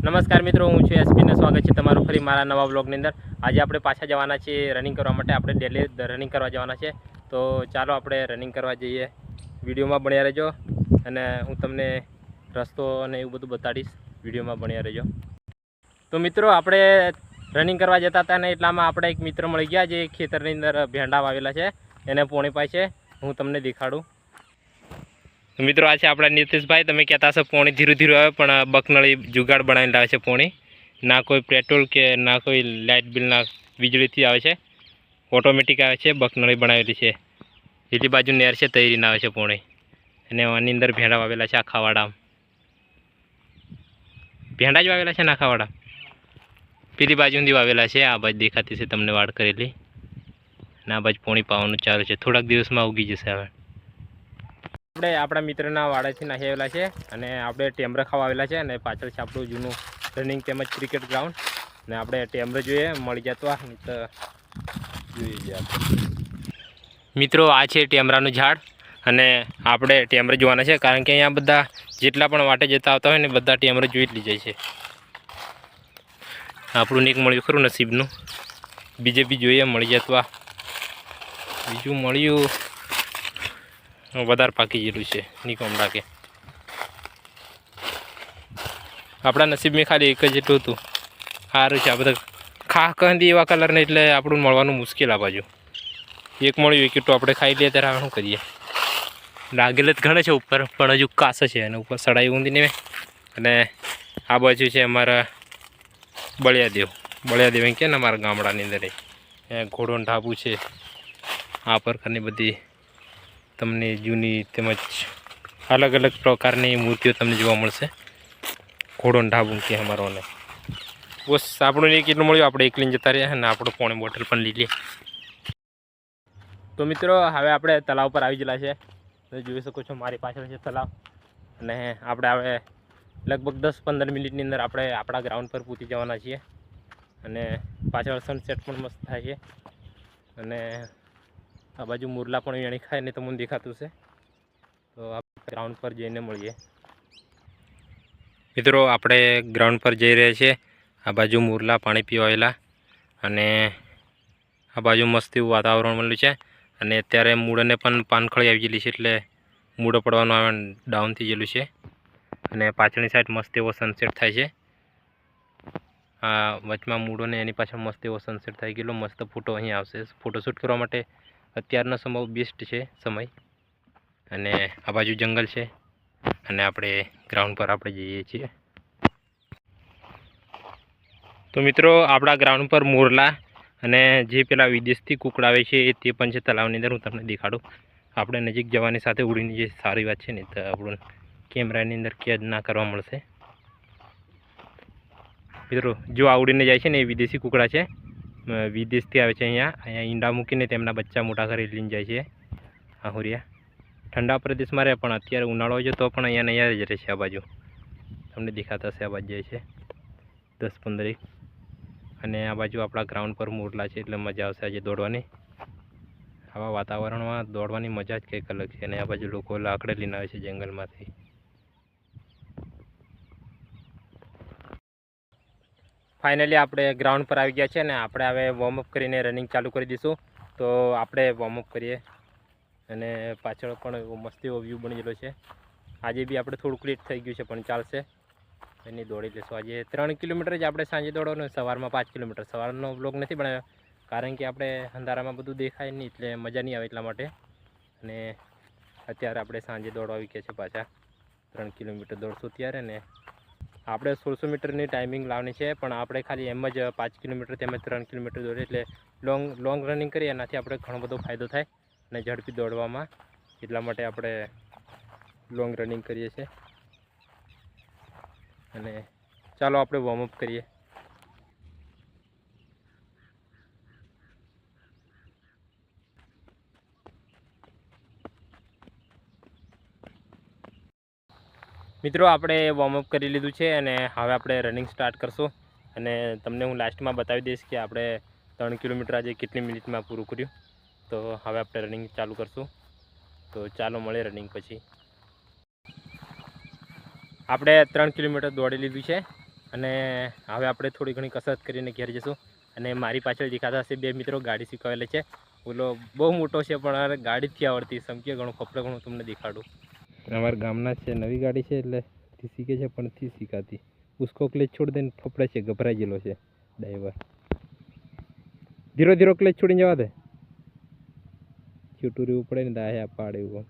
નમસ્કાર મિત્રો, હું છું એસપીને સ્વાગત છે તમારું ફરી મારા નવા બ્લોગની અંદર। આજે આપણે પાછા જવાના છીએ રનિંગ કરવા માટે। આપણે ડેલી રનિંગ કરવા જવાના છે, તો ચાલો આપણે રનિંગ કરવા જઈએ। વિડીયોમાં બન્યા રહેજો અને હું તમને રસ્તો અને એવું બધું બતાડીશ। વિડીયોમાં બન્યા રહેજો। તો મિત્રો, આપણે રનિંગ કરવા જતા હતા ને એટલામાં આપણે એક મિત્ર મળી ગયા જે ખેતરની અંદર ભેંડા વાવેલા છે, એને પોણી પાય છે। હું તમને દેખાડું। મિત્રો, આ છે આપણા નીતિશભાઈ। તમે કહેતા હશો પોણી ધીરું ધીરું આવે, પણ બકનળી જુગાડ બનાવીને લાવે છે પોણી। ના કોઈ પેટ્રોલ કે ના કોઈ લાઇટ બિલ, ના વીજળીથી આવે છે, ઓટોમેટિક આવે છે। બકનળી બનાવેલી છે, બીજી બાજુ નેર છે, તૈરીને આવે છે પોણી। અને આની અંદર ભેંડા વાવેલા છે આખા વાડા। ભેંડા જ વાવેલા છે ને આખા વાડા। પેલી બાજુથી વાવેલા છે, આ બાજુ દેખાતી છે તમને વાડ કરેલી, અને આ બાજુ પોણી પાવાનું ચાલુ છે। થોડાક દિવસમાં ઉગી જશે હવે। આપણે આપણા મિત્રના વાડાથી નાહી આવેલા છે અને આપણે ટેમરે ખાવા આવેલા છે, અને પાછળ છે આપણું જૂનું રનિંગ તેમજ ક્રિકેટ ગ્રાઉન્ડ। ને આપણે ટેમરે જોઈએ મળી જતો તો જોઈએ આપણે। મિત્રો, આ છે ટેમરાનું ઝાડ, અને આપણે ટેમરે જોવાના છે, કારણ કે અહીંયા બધા જેટલા પણ વાટે જતા આવતા હોય ને બધા ટેમરે જોઈ જ લીજાય છે। આપણું નીક મળ્યું ખરું નસીબનું, બીજે બી જોઈએ મળી જતો। બીજું મળ્યું વધારે પાકી ગયેલું છે નીકમ રાખે। આપણા નસીબમાં ખાલી એક જ એટલું હતું, સારું છે। આ બધા ખા કંદી એવા કલરને એટલે આપણું મળવાનું મુશ્કેલ। આ બાજુ એક મળ્યું, એક એટલું આપણે ખાઈ લઈએ ત્યારે શું કરીએ। લાગેલ જ ઘણે છે ઉપર, પણ હજુ કાસ છે અને ઉપર સડાઈ ઊંધી ને। અને આ બાજુ છે અમારા બળિયાદેવ એમ કે ને અમારા ગામડાની અંદર ઘોડો ઢાબુ છે। આ પ્રકારની બધી તમને જૂની તેમજ અલગ અલગ પ્રકારની મૂર્તિઓ તમને જોવા મળશે। ઘોડો ઢાબુ કે અમારોને બસ આપણું એક એટલું મળ્યું, આપણે એક લઈને જતા રહ્યા અને આપણું પાણી બોટલ પણ લઈ લઈએ। તો મિત્રો, હવે આપણે તળાવ પર આવી ગયેલા છે। તમે જોઈ શકો છો મારી પાછળ છે તળાવ, અને આપણે હવે લગભગ 10-15 મિનિટની અંદર આપણે આપણા ગ્રાઉન્ડ પર પહોંચી જવાના છીએ। અને પાછળ સનસેટ પણ મસ્ત થાય છે, અને આ બાજુ મુરલા પણ વેણી ખાય ને તમને દેખાતું છે। તો આપણે ગ્રાઉન્ડ પર જઈને મળીએ। મિત્રો, આપણે ગ્રાઉન્ડ પર જઈ રહ્યા છીએ। આ બાજુ મુરલા પાણી પીવા આવેલા, અને આ બાજુ મસ્ત એવું વાતાવરણ મળ્યું છે। અને અત્યારે મૂળને પણ પાનખળી આવી ગયેલી છે, એટલે મૂળો પડવાનું આવે ડાઉન થઈ ગયેલું છે। અને પાછળની સાઈડ મસ્ત એવો સનસેટ થાય છે। આ વચમાં મૂળો ને એની પાછળ મસ્ત એવો સનસેટ થઈ ગયેલો, મસ્ત ફોટો અહીં આવશે। ફોટોશૂટ કરવા માટે અત્યારનો સમય બેસ્ટ છે સમય। અને આ બાજુ જંગલ છે, અને આપણે ગ્રાઉન્ડ પર આપણે જઈએ છીએ। તો મિત્રો, આપણા ગ્રાઉન્ડ પર મોરલા અને જે પેલા વિદેશથી કુકડા આવે છે તે પણ છે તળાવની અંદર। હું તમને દેખાડું। આપણે નજીક જવાની સાથે ઉડીને જે સારી વાત છે ને, તો આપણું કેમેરાની અંદર કેદ ના કરવા મળશે। મિત્રો, જો આ ઉડીને જાય છે ને એ વિદેશી કુકડા છે, વિદેશથી આવે છે। અહીંયા ઈંડા મૂકીને તેમના બચ્ચા મોટા કરી લઈને જાય છે। આહુરિયા ઠંડા પ્રદેશમાં રહે, પણ અત્યારે ઉનાળો છે તો પણ અહીંયા જ રહે છે। આ બાજુ તમને દેખાતા હશે, આ બાજુ જાય છે 10-15। અને આ બાજુ આપણા ગ્રાઉન્ડ પર મોરલા છે, એટલે મજા આવશે આજે દોડવાની। આવા વાતાવરણમાં દોડવાની મજા જ કંઈક અલગ છે। અને આ બાજુ લોકો લાકડે લઈને આવે છે જંગલમાંથી। ફાઇનલી આપણે ગ્રાઉન્ડ પર આવી ગયા છે, અને આપણે હવે વોર્મઅપ કરીને રનિંગ ચાલુ કરી દઈશું। તો આપણે વોર્મઅપ કરીએ, અને પાછળ પણ એવો મસ્ત એવો વ્યૂ બની ગયેલો છે। આજે બી આપણે થોડુંક લેટ થઈ ગયું છે, પણ ચાલશે, એની દોડી લઈશું। આજે 3 કિલોમીટર જ આપણે સાંજે દોડવાનું, સવારમાં 5 કિલોમીટર। સવારનો બ્લોગ નથી બનાવ્યો, કારણ કે આપણે અંધારામાં બધું દેખાય નહીં, એટલે મજા નહીં આવે એટલા માટે। અને અત્યારે આપણે સાંજે દોડવા આવી ગયા છે પાછા 3 કિલોમીટર દોડશું ત્યારે ને। આપણે 1600 મીટરની ટાઈમિંગ લાવવાની છે, પણ આપણે ખાલી એમ જ 5 કિલોમીટર તેમજ 3 કિલોમીટર દોડીએ, એટલે લોંગ રનિંગ કરીએ એનાથી આપણે ઘણો બધો ફાયદો થાય અને ઝડપી દોડવામાં। એટલા માટે આપણે લોંગ રનિંગ કરીએ છીએ। અને ચાલો આપણે વોર્મઅપ કરીએ। મિત્રો, આપણે વોર્મઅપ કરી લીધું છે, અને હવે આપણે રનિંગ સ્ટાર્ટ કરશું। અને તમને હું લાસ્ટમાં બતાવી દઈશ કે આપણે 3 કિલોમીટર આજે કેટલી મિનિટમાં પૂરું કર્યું। તો હવે આપણે રનિંગ ચાલુ કરશું। તો ચાલો મળે રનિંગ પછી। આપણે 3 કિલોમીટર દોડી લીધું છે, અને હવે આપણે થોડી ઘણી કસરત કરીને ઘેર જઈશું. અને મારી પાછળ દેખાતા હશે બે મિત્રો ગાડી શીખવાયેલા છે. બોલો બહુ મોટો છે પણ ગાડી જ આવડતી, સમજ્યો ઘણું ફફડે ઘણું તમને દેખાડું. અમારા ગામના છે, નવી ગાડી છે એટલે શીખે છે પણ નથી શીખાતી. ઉસકો ક્લેચ છોડ દે, ફફડે છે, ગભરાઈ ગયેલો છે ડ્રાઈવર. ધીરો ધીરો ક્લેચ છોડીને જવા દે. છૂટું રહેવું પડે ને દાહ્યા પાડે એવું.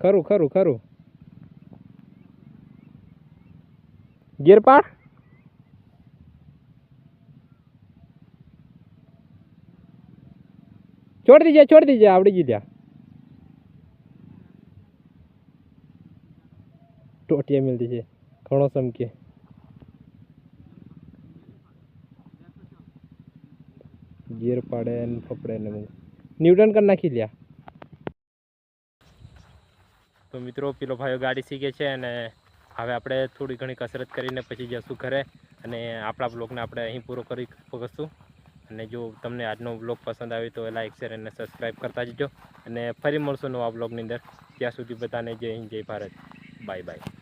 ખરું ખરું ખરું. ગેર પાડ. છોડ દીજે આવડી ગઈ. ટોટિયા મિલતી છે ઘણો સમકે. ગેર પાડે ને ફફડે ને ન્યૂટન કરી નાખી લ્યા. તો મિત્રો પેલો ભાઈઓ ગાડી શીખે છે અને હવે આપણે થોડી ઘણી કસરત કરીને પછી જશું ઘરે અને આપણા બ્લોગને આપણે અહીં પૂરો કરી શકશું. અને જો તમને આજનો બ્લોગ પસંદ આવે તો લાઈક શેર અને સબસ્ક્રાઈબ કરતા જજો. અને ફરી મળશું નવા બ્લોગની અંદર. ત્યાં સુધી બધાને જય હિન્દ જય ભારત. Bye bye.